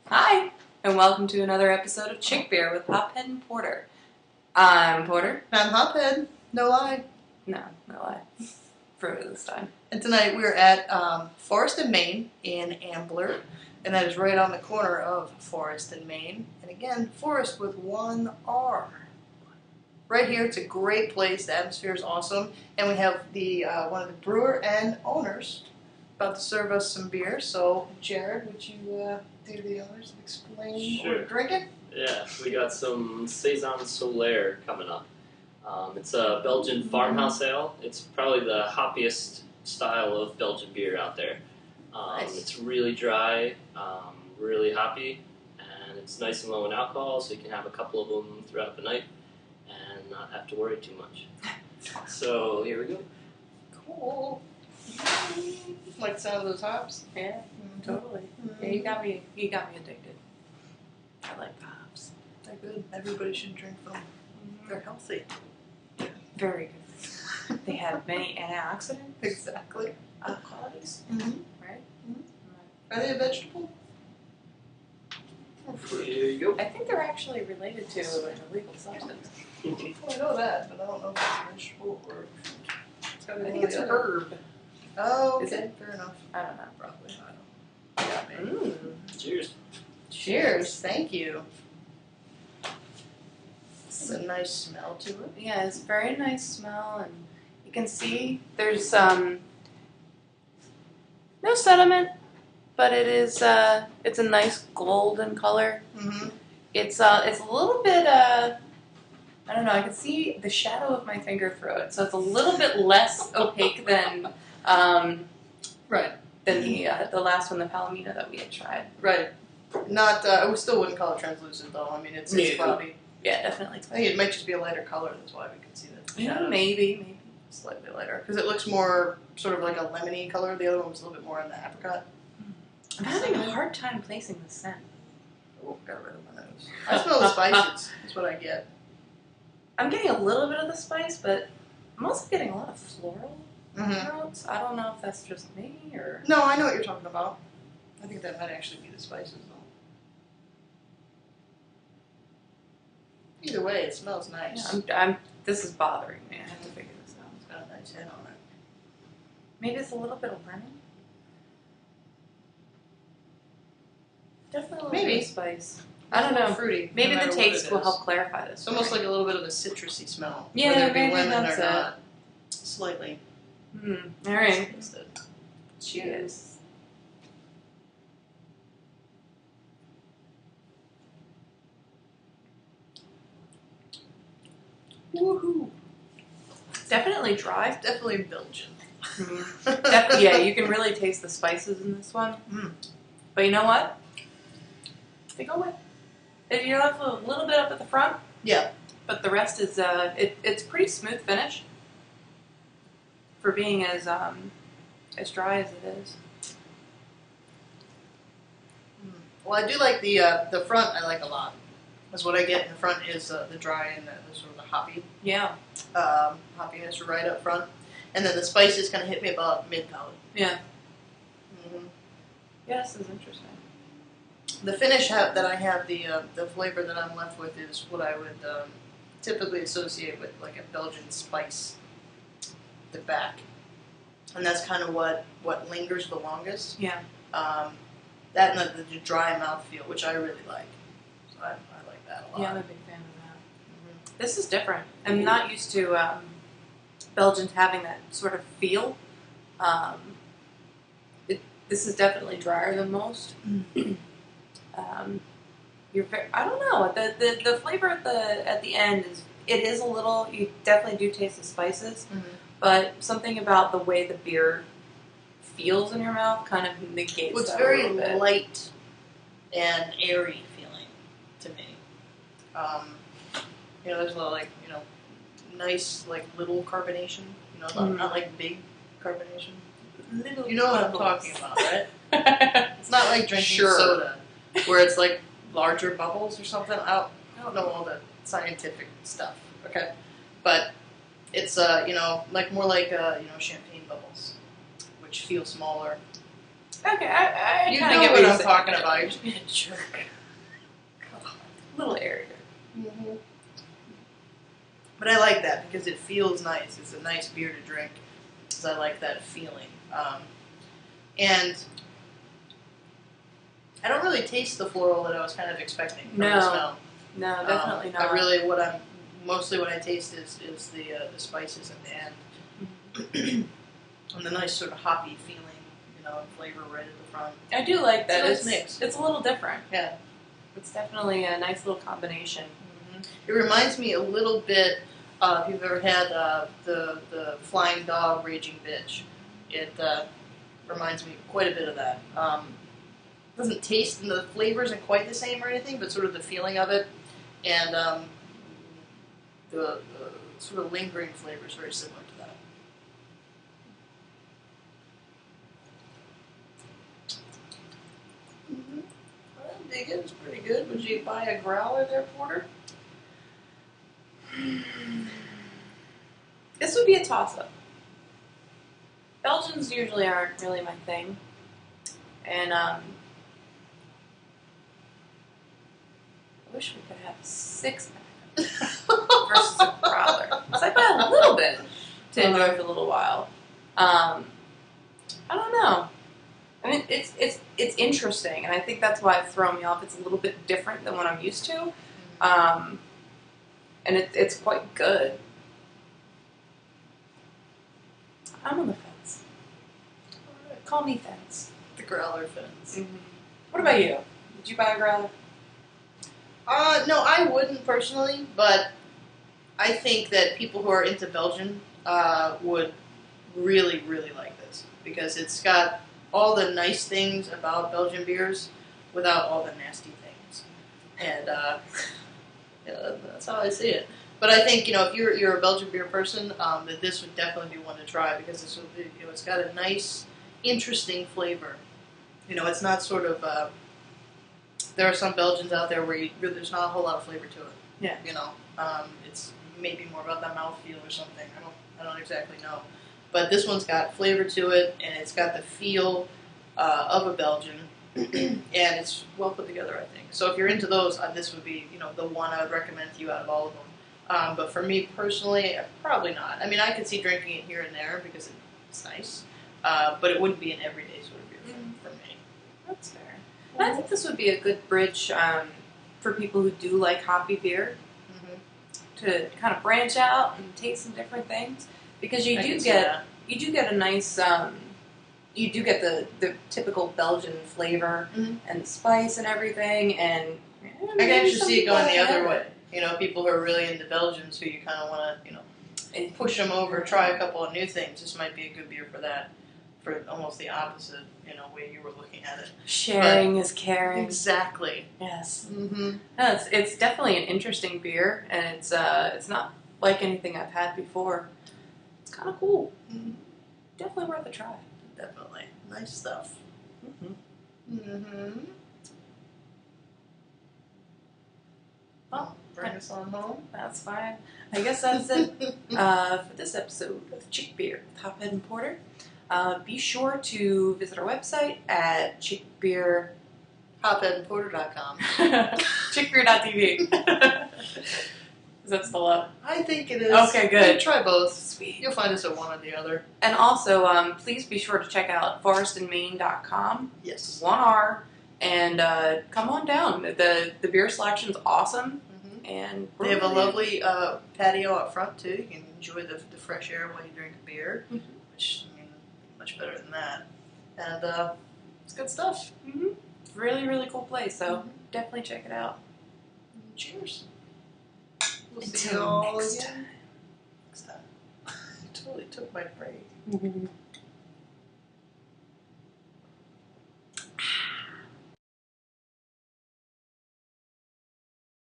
Hi, and welcome to another episode of Chick Beer with Hophead and Porter. I'm Porter. I'm Hophead. No lie. No lie. For this time. And tonight we're at Forest and Main in Ambler, and that is right on the corner of Forest and Main. And again, Forest with one R. Right here, it's a great place. The atmosphere is awesome, and we have the one of the brewer and owners about to serve us some beer. So, Jared, would you do the honors and explain what we're drinking? Yeah, we got some Saison Solaire coming up. It's a Belgian farmhouse ale. It's probably the hoppiest style of Belgian beer out there. Nice. It's really dry, really hoppy, and it's nice and low in alcohol, so you can have a couple of them throughout the night and not have to worry too much. So here we go. Cool. Like the sound of those hops? Yeah, totally. Mm-hmm. Yeah, you got me addicted. I like the hops. They're good. Everybody should drink them. They're healthy. Very good. They have many antioxidant Exactly. qualities, Mm-hmm. right? Are they a vegetable? Or Here fruit? you go. I think they're actually related to an illegal substance. Well, I know that, but I don't know if it's a vegetable or a fruit. It's gotta be I think one it's or an the other. herb. Oh, Is okay. it? Fair enough. I don't know. Probably. I don't know. Yeah, maybe. Cheers. Cheers. Thank you. It's a nice smell to it. Yeah, it's a very nice smell, and you can see there's no sediment, but it is it's a nice golden color. Mm-hmm. It's a little bit I don't know. I can see the shadow of my finger through it, so it's a little bit less opaque than Right. than the last one, the Palomino that we had tried. Right. Not. I still wouldn't call it translucent though. I mean, it's Yeah. cloudy. Yeah, definitely. I think it might just be a lighter color. That's why we can see the Yeah, shadows. maybe. Slightly lighter because it looks more sort of like a lemony color. The other one was a little bit more in the apricot. I'm having a hard time placing the scent. Oh, got rid of my nose. I smell the spices. That's what I get. I'm getting a little bit of the spice, but I'm also getting a lot of floral Mm-hmm. notes. I don't know if that's just me or. No, I know what you're talking about. I think that might actually be the spices though. Either way, it smells nice. I'm. This is bothering me. I have to figure this out. It's got a nice head on it. Maybe it's a little bit of lemon. Definitely a little Maybe. bit of spice. I don't know. Fruity. Maybe no the matter what taste it will is. help clarify this. It's almost like a little bit of a citrusy smell. Yeah, whether it be maybe lemon that's or it. not. Slightly. All right. Instead. Cheers. Woohoo! Definitely dry. It's definitely Belgian. Yeah, you can really taste the spices in this one. Mm. But you know what? They go with. You have a little bit up at the front. Yeah. But the rest is it's pretty smooth finish for being as dry as it is. Well, I do like the front. I like a lot. Because what I get in the front is the dry and the sort of the hoppy Yeah. hoppiness right up front, and then the spices kind of hit me about mid palate. Yeah. Mm-hmm. Yeah, this is interesting. The finish that I have, the flavor that I'm left with is what I would typically associate with like a Belgian spice. The back, and that's kind of what lingers the longest. Yeah. That and the dry mouthfeel, which I really like. So I like that a lot. Yeah, I'm a big fan of that. This is different. I'm not used to Belgians having that sort of feel. This is definitely drier than most. I don't know. The flavor at the end is a little. You definitely do taste the spices, but something about the way the beer feels in your mouth kind of negates. Well, it's that very a little bit. light and airy feeling to me. There's a lot of nice little carbonation. Not like big carbonation. Little You know what I'm bubbles. talking about, right? It's not like drinking Sure. soda, where it's like larger bubbles or something. I don't know all the scientific stuff, okay? But it's more like champagne bubbles, which feel smaller Okay, I You kinda know get what you're I'm saying. talking about. You're just being a jerk. A little airier. Mm-hmm. But I like that because it feels nice. It's a nice beer to drink because I like that feeling. And I don't really taste the floral that I was kind of expecting from the smell. No, definitely not. I really, mostly what I taste is the spices at the end. And the nice sort of hoppy feeling, flavor right at the front. I do like that. It's a nice mix. It's a little different. Yeah. It's definitely a nice little combination. Mm-hmm. It reminds me a little bit, if you've ever had the Flying Dog Raging Bitch. It reminds me quite a bit of that. Doesn't taste, and the flavor isn't quite the same or anything, but sort of the feeling of it, and the sort of lingering flavor is very similar to that. Mm-hmm. I dig it. It's pretty good. Would you buy a growler there, Porter? This would be a toss-up. Belgians usually aren't really my thing. And, I wish we could have a 6-pack versus a growler. So I buy a little bit to enjoy for a little while. I don't know. I mean, it's interesting, and I think that's why it's thrown me off. It's a little bit different than what I'm used to. And it's quite good. I'm on the fence. Alright. Call me fence. The growler fence. Mm-hmm. What about you? Did you buy a growler? No, I wouldn't personally, but I think that people who are into Belgian would really, really like this because it's got all the nice things about Belgian beers without all the nasty things, and yeah, that's how I see it. But I think if you're a Belgian beer person, that this would definitely be one to try because this would be, it's got a nice, interesting flavor. It's not sort of. There are some Belgians out there where there's not a whole lot of flavor to it. Yeah. It's maybe more about the mouthfeel or something. I don't exactly know. But this one's got flavor to it, and it's got the feel of a Belgian, and it's well put together, I think. So if you're into those, this would be the one I would recommend to you out of all of them. But for me personally, probably not. I mean, I could see drinking it here and there because it's nice, but it wouldn't be an everyday sort of beer for me. That's fair. And I think this would be a good bridge for people who do like hoppy beer to kind of branch out and taste some different things because you do get a nice you do get the typical Belgian flavor and spice and everything, and I can actually see it going the other way. People who are really into Belgians who you kind of want to push them over, try a couple of new things. This might be a good beer for that. For almost the opposite, way you were looking at it. Sharing is caring. Exactly. Yes. Mm-hmm. No, it's definitely an interesting beer, and it's not like anything I've had before. It's kind of cool. Mm-hmm. Definitely worth a try. Definitely. Nice stuff. Well, bring us on home. That's fine. I guess that's it for this episode of Chick Beer with Hophead and Porter. Be sure to visit our website at chickbeer... Hopheadandporter.com. chickbeer.tv. Is that still up? I think it is. Okay, good. Try both. Sweet. You'll find us at one or the other. And also, please be sure to check out forestandmaine.com. Yes. 1R. And come on down. The beer selection's awesome. And they have a lovely patio up front, too. You can enjoy the fresh air while you drink a beer, which, much better than that. And it's good stuff. Really, really cool place. So definitely check it out. Cheers. We'll Until see you all next again. time. Next time. I totally took my break.